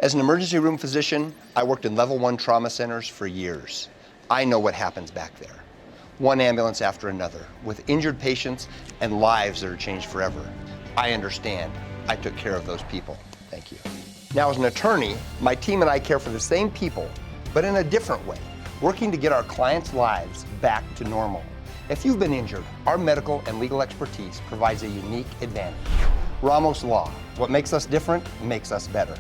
As an emergency room physician, I worked in level 1 trauma centers for years. I know what happens back there. One ambulance after another, with injured patients and lives that are changed forever. I understand. I took care of those people. Thank you. Now, as an attorney, my team and I care for the same people, but in a different way, working to get our clients' lives back to normal. If you've been injured, our medical and legal expertise provides a unique advantage. Ramos Law. What makes us different makes us better.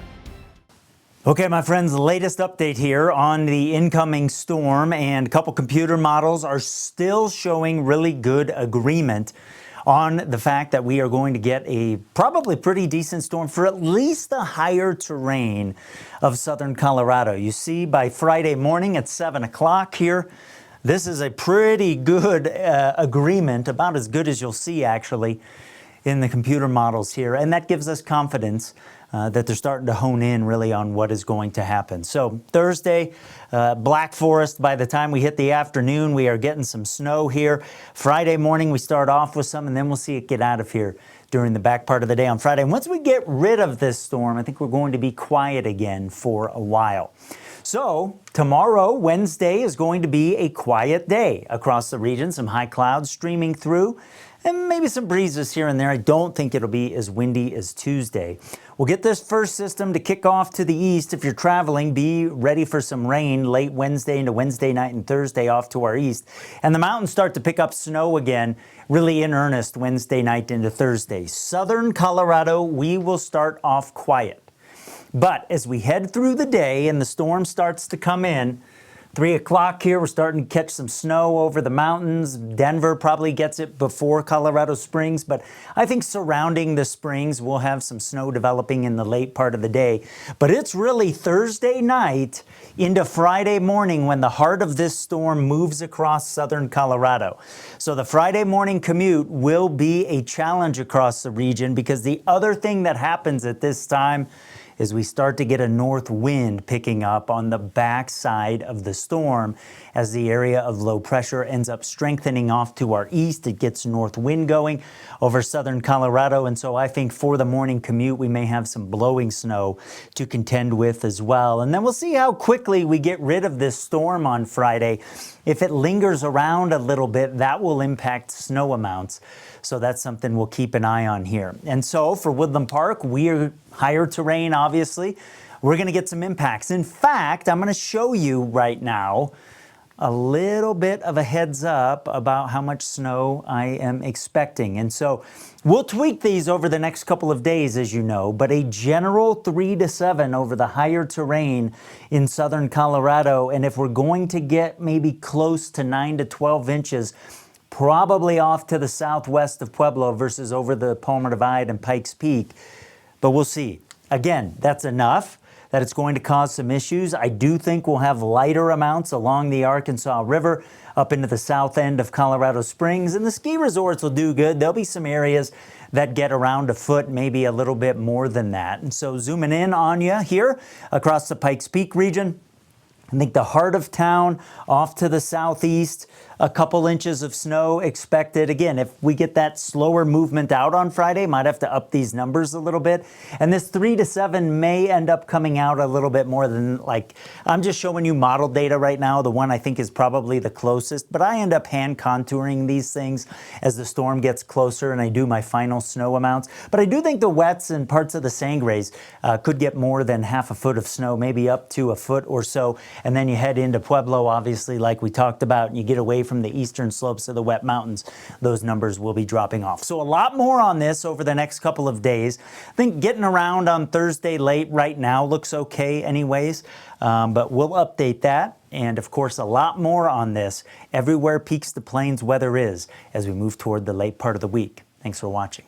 Okay, my friends, the latest update here on the incoming storm, and a couple computer models are still showing really good agreement on the fact that we are going to get a probably pretty decent storm for at least the higher terrain of southern Colorado. You see, by Friday morning at 7 o'clock here, this is a pretty good agreement, about as good as you'll see actually in the computer models here, and that gives us confidence that they're starting to hone in really on what is going to happen. So Thursday, Black Forest, by the time we hit the afternoon, we are getting some snow here. Friday morning, we start off with some, and then we'll see it get out of here during the back part of the day on Friday. And once we get rid of this storm, I think we're going to be quiet again for a while. So tomorrow, Wednesday, is going to be a quiet day across the region. Some high clouds streaming through, and maybe some breezes here and there. I don't think it'll be as windy as Tuesday. We'll get this first system to kick off to the east. If you're traveling, be ready for some rain late Wednesday into Wednesday night and Thursday off to our east. And the mountains start to pick up snow again, really in earnest Wednesday night into Thursday. Southern Colorado, we will start off quiet. But as we head through the day and the storm starts to come in, 3 o'clock here, we're starting to catch some snow over the mountains. Denver probably gets it before Colorado Springs, but I think surrounding the springs, we'll have some snow developing in the late part of the day. But it's really Thursday night into Friday morning when the heart of this storm moves across southern Colorado. So the Friday morning commute will be a challenge across the region, because the other thing that happens at this time is we start to get a north wind picking up on the backside of the storm as the area of low pressure ends up strengthening off to our east. It gets north wind going over southern Colorado, and so I think for the morning commute we may have some blowing snow to contend with as well. And then we'll see how quickly we get rid of this storm on Friday. If it lingers around a little bit, that will impact snow amounts. So that's something we'll keep an eye on here. And so for Woodland Park, we are higher terrain, obviously. We're going to get some impacts. In fact, I'm going to show you right now a little bit of a heads up about how much snow I am expecting. And so we'll tweak these over the next couple of days, as you know, but a general 3 to 7 over the higher terrain in southern Colorado. And if we're going to get maybe close to 9 to 12 inches, probably off to the southwest of Pueblo versus over the Palmer Divide and Pikes Peak, but we'll see. Again, that's enough that it's going to cause some issues. I do think we'll have lighter amounts along the Arkansas River up into the south end of Colorado Springs, and the ski resorts will do good. There'll be some areas that get around a foot, maybe a little bit more than that. And so zooming in on you here across the Pikes Peak region, I think the heart of town off to the southeast, a couple inches of snow expected. Again, if we get that slower movement out on Friday, might have to up these numbers a little bit. And this 3 to 7 may end up coming out a little bit more than, like, I'm just showing you model data right now. The one I think is probably the closest, but I end up hand contouring these things as the storm gets closer and I do my final snow amounts. But I do think the wets and parts of the Sangres could get more than half a foot of snow, maybe up to a foot or so. And then you head into Pueblo, obviously, like we talked about, and you get away from the eastern slopes of the wet mountains, those numbers will be dropping off. So a lot more on this over the next couple of days. I think getting around on Thursday late right now looks okay anyways, but we'll update that. And of course, a lot more on this everywhere Peaks to Plains weather is as we move toward the late part of the week. Thanks for watching.